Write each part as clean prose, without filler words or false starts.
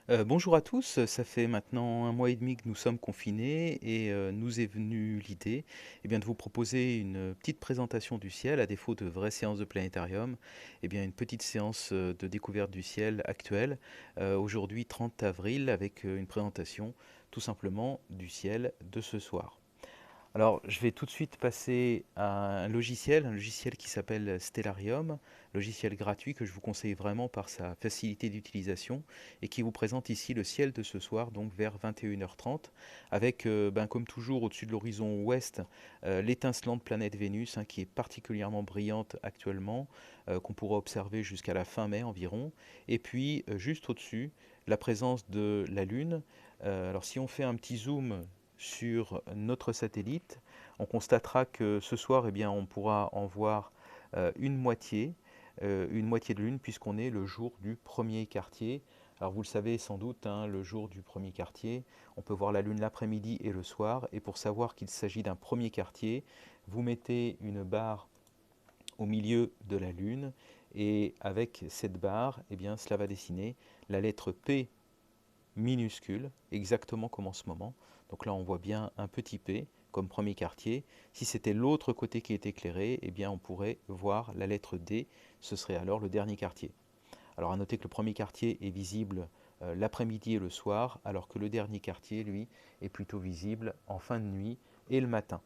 Bonjour à tous, ça fait maintenant un mois et demi que nous sommes confinés et nous est venue l'idée de vous proposer une petite présentation du ciel, à défaut de vraies séances de planétarium, une petite séance de découverte du ciel actuel, aujourd'hui 30 avril, avec une présentation tout simplement du ciel de ce soir. Alors, je vais tout de suite passer à un logiciel qui s'appelle Stellarium, logiciel gratuit que je vous conseille vraiment par sa facilité d'utilisation et qui vous présente ici le ciel de ce soir, donc vers 21h30, avec, comme toujours, au-dessus de l'horizon ouest, l'étincelante planète Vénus, hein, qui est particulièrement brillante actuellement, qu'on pourra observer jusqu'à la fin mai environ, et puis juste au-dessus, la présence de la Lune. Alors, si on fait un petit zoom sur notre satellite, on constatera que ce soir, on pourra en voir une moitié de lune, puisqu'on est le jour du premier quartier. Alors vous le savez sans doute, hein, le jour du premier quartier, on peut voir la lune l'après-midi et le soir. Et pour savoir qu'il s'agit d'un premier quartier, vous mettez une barre au milieu de la lune, et avec cette barre, cela va dessiner la lettre P minuscule, exactement comme en ce moment. Donc là, on voit bien un petit P comme premier quartier. Si c'était l'autre côté qui est éclairé, on pourrait voir la lettre D. Ce serait alors le dernier quartier. Alors à noter que le premier quartier est visible l'après-midi et le soir, alors que le dernier quartier, lui, est plutôt visible en fin de nuit et le matin.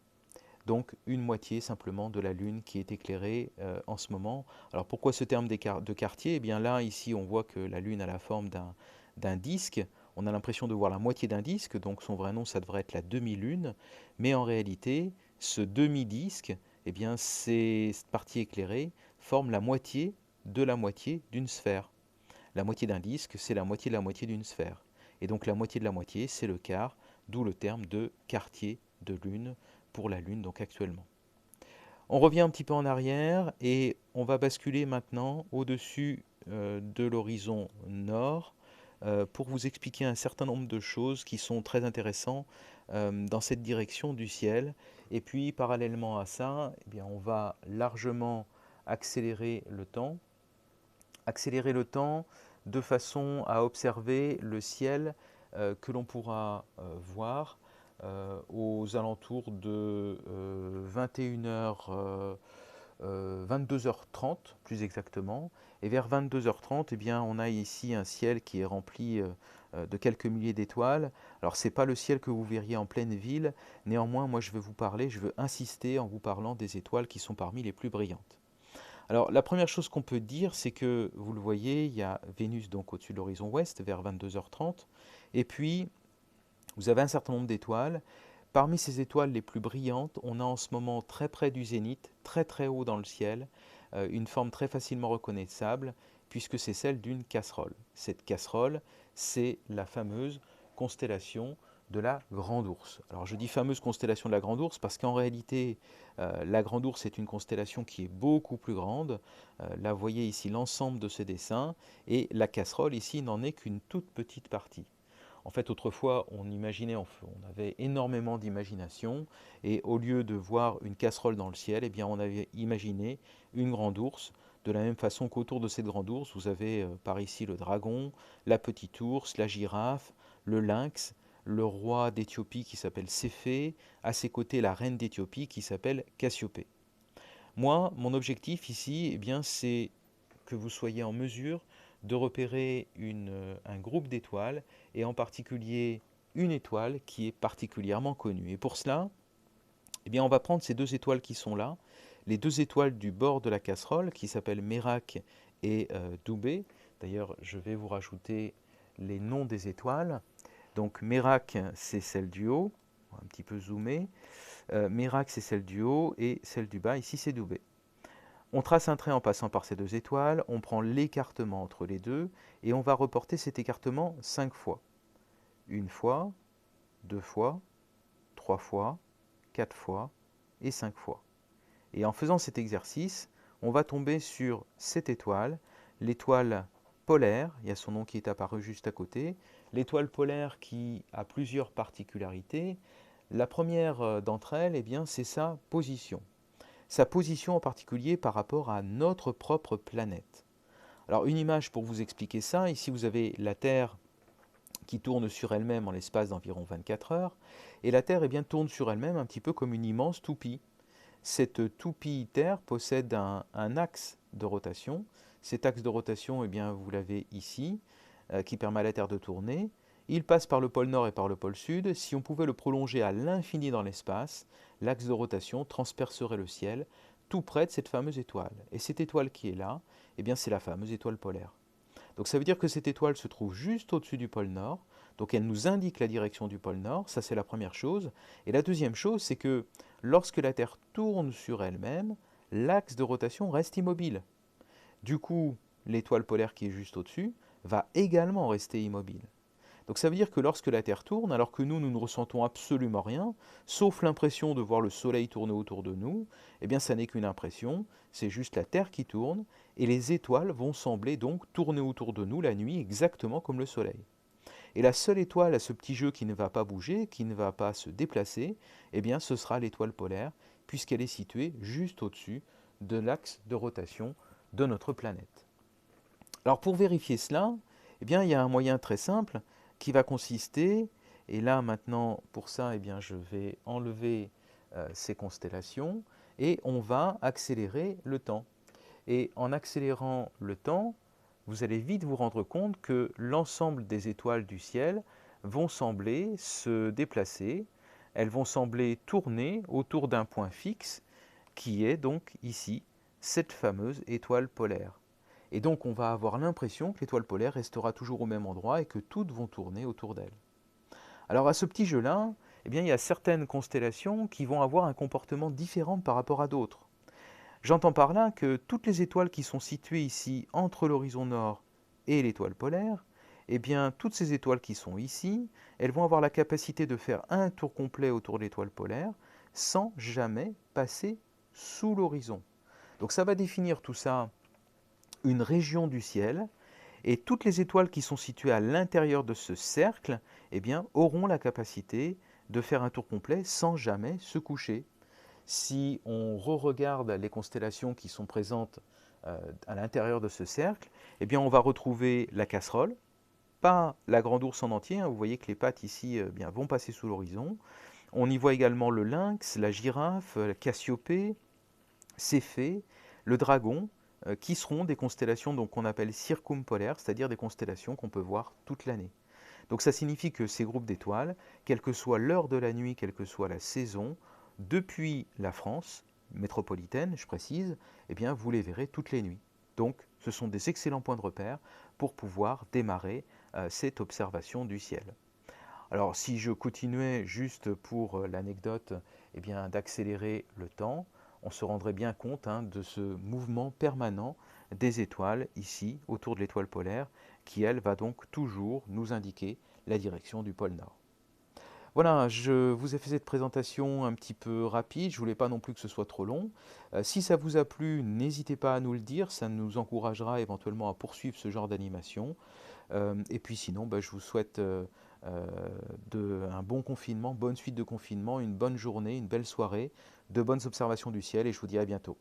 Donc une moitié simplement de la Lune qui est éclairée en ce moment. Alors pourquoi ce terme de quartier? Eh bien là, ici, on voit que la Lune a la forme d'un disque. On a l'impression de voir la moitié d'un disque, donc son vrai nom, ça devrait être la demi-lune. Mais en réalité, ce demi-disque, cette partie éclairée forme la moitié d'une sphère. La moitié d'un disque, c'est la moitié de la moitié d'une sphère. Et donc la moitié de la moitié, c'est le quart, d'où le terme de quartier de lune pour la lune, donc actuellement. On revient un petit peu en arrière et on va basculer maintenant au-dessus de l'horizon nord pour vous expliquer un certain nombre de choses qui sont très intéressantes dans cette direction du ciel. Et puis parallèlement à ça, on va largement accélérer le temps de façon à observer le ciel que l'on pourra voir aux alentours de 21h, 22h30 plus exactement. Et vers 22h30, on a ici un ciel qui est rempli de quelques milliers d'étoiles. Alors c'est pas le ciel que vous verriez en pleine ville, néanmoins moi je veux insister en vous parlant des étoiles qui sont parmi les plus brillantes. Alors, la première chose qu'on peut dire, c'est que, vous le voyez, il y a Vénus donc au-dessus de l'horizon ouest, vers 22h30, et puis vous avez un certain nombre d'étoiles. Parmi ces étoiles les plus brillantes, on a en ce moment très près du zénith, très très haut dans le ciel, une forme très facilement reconnaissable, puisque c'est celle d'une casserole. Cette casserole, c'est la fameuse constellation de la Grande Ourse. Alors je dis fameuse constellation de la Grande Ourse parce qu'en réalité, la Grande Ourse est une constellation qui est beaucoup plus grande. Là, vous voyez ici l'ensemble de ce dessin, et la casserole ici n'en est qu'une toute petite partie. En fait, autrefois, on avait énormément d'imagination, et au lieu de voir une casserole dans le ciel, on avait imaginé une grande ours. De la même façon qu'autour de cette grande ours, vous avez par ici le dragon, la petite ours, la girafe, le lynx, le roi d'Éthiopie qui s'appelle Céphée, à ses côtés la reine d'Éthiopie qui s'appelle Cassiopée. Moi, mon objectif ici, c'est que vous soyez en mesure de repérer un groupe d'étoiles, et en particulier une étoile qui est particulièrement connue. Et pour cela, on va prendre ces deux étoiles qui sont là, les deux étoiles du bord de la casserole qui s'appellent Mérac et Doubé. D'ailleurs, je vais vous rajouter les noms des étoiles. Donc Mérac, c'est celle du haut, un petit peu zoomé. Mérac, c'est celle du haut, et celle du bas, ici, c'est Doubé. On trace un trait en passant par ces deux étoiles, on prend l'écartement entre les deux, et on va reporter cet écartement 5 fois. Une fois, deux fois, trois fois, quatre fois et 5 fois. Et en faisant cet exercice, on va tomber sur cette étoile, l'étoile polaire, il y a son nom qui est apparu juste à côté, l'étoile polaire qui a plusieurs particularités. La première d'entre elles, c'est sa position. Sa position en particulier par rapport à notre propre planète. Alors une image pour vous expliquer ça, ici vous avez la Terre qui tourne sur elle-même en l'espace d'environ 24 heures, et la Terre eh bien, tourne sur elle-même un petit peu comme une immense toupie. Cette toupie Terre possède un axe de rotation. Cet axe de rotation, eh bien, vous l'avez ici, qui permet à la Terre de tourner. Il passe par le pôle Nord et par le pôle Sud. Si on pouvait le prolonger à l'infini dans l'espace, l'axe de rotation transpercerait le ciel, tout près de cette fameuse étoile. Et cette étoile qui est là, eh bien, c'est la fameuse étoile polaire. Donc ça veut dire que cette étoile se trouve juste au-dessus du pôle Nord, donc elle nous indique la direction du pôle Nord, ça c'est la première chose. Et la deuxième chose, c'est que lorsque la Terre tourne sur elle-même, l'axe de rotation reste immobile. Du coup, l'étoile polaire qui est juste au-dessus va également rester immobile. Donc ça veut dire que lorsque la Terre tourne, alors que nous ne ressentons absolument rien, sauf l'impression de voir le Soleil tourner autour de nous, eh bien ça n'est qu'une impression, c'est juste la Terre qui tourne, et les étoiles vont sembler donc tourner autour de nous la nuit exactement comme le Soleil. Et la seule étoile à ce petit jeu qui ne va pas bouger, qui ne va pas se déplacer, eh bien ce sera l'étoile polaire, puisqu'elle est située juste au-dessus de l'axe de rotation de notre planète. Alors pour vérifier cela, eh bien, il y a un moyen très simple qui va consister, et là maintenant pour ça eh bien, je vais enlever ces constellations et on va accélérer le temps. Et en accélérant le temps, vous allez vite vous rendre compte que l'ensemble des étoiles du ciel vont sembler se déplacer, elles vont sembler tourner autour d'un point fixe qui est donc ici cette fameuse étoile polaire. Et donc on va avoir l'impression que l'étoile polaire restera toujours au même endroit et que toutes vont tourner autour d'elle. Alors à ce petit jeu-là, eh bien, il y a certaines constellations qui vont avoir un comportement différent par rapport à d'autres. J'entends par là que toutes les étoiles qui sont situées ici entre l'horizon nord et l'étoile polaire, eh bien toutes ces étoiles qui sont ici, elles vont avoir la capacité de faire un tour complet autour de l'étoile polaire sans jamais passer sous l'horizon. Donc ça va définir tout ça une région du ciel, et toutes les étoiles qui sont situées à l'intérieur de ce cercle eh bien, auront la capacité de faire un tour complet sans jamais se coucher. Si on re-regarde les constellations qui sont présentes à l'intérieur de ce cercle, eh bien, on va retrouver la casserole, pas la grande ours en entier, hein, vous voyez que les pattes ici bien, vont passer sous l'horizon. On y voit également le lynx, la girafe, la Cassiopée, Céphée, le dragon, qui seront des constellations qu'on appelle circumpolaires, c'est-à-dire des constellations qu'on peut voir toute l'année. Donc ça signifie que ces groupes d'étoiles, quelle que soit l'heure de la nuit, quelle que soit la saison, depuis la France métropolitaine, je précise, eh bien vous les verrez toutes les nuits. Donc ce sont des excellents points de repère pour pouvoir démarrer cette observation du ciel. Alors si je continuais juste pour l'anecdote eh bien, d'accélérer le temps, on se rendrait bien compte de ce mouvement permanent des étoiles ici autour de l'étoile polaire qui elle va donc toujours nous indiquer la direction du pôle Nord. Voilà, je vous ai fait cette présentation un petit peu rapide, je ne voulais pas non plus que ce soit trop long. Si ça vous a plu, n'hésitez pas à nous le dire, ça nous encouragera éventuellement à poursuivre ce genre d'animation. Et puis sinon, je vous souhaite un bon confinement, bonne suite de confinement, une bonne journée, une belle soirée, de bonnes observations du ciel et je vous dis à bientôt.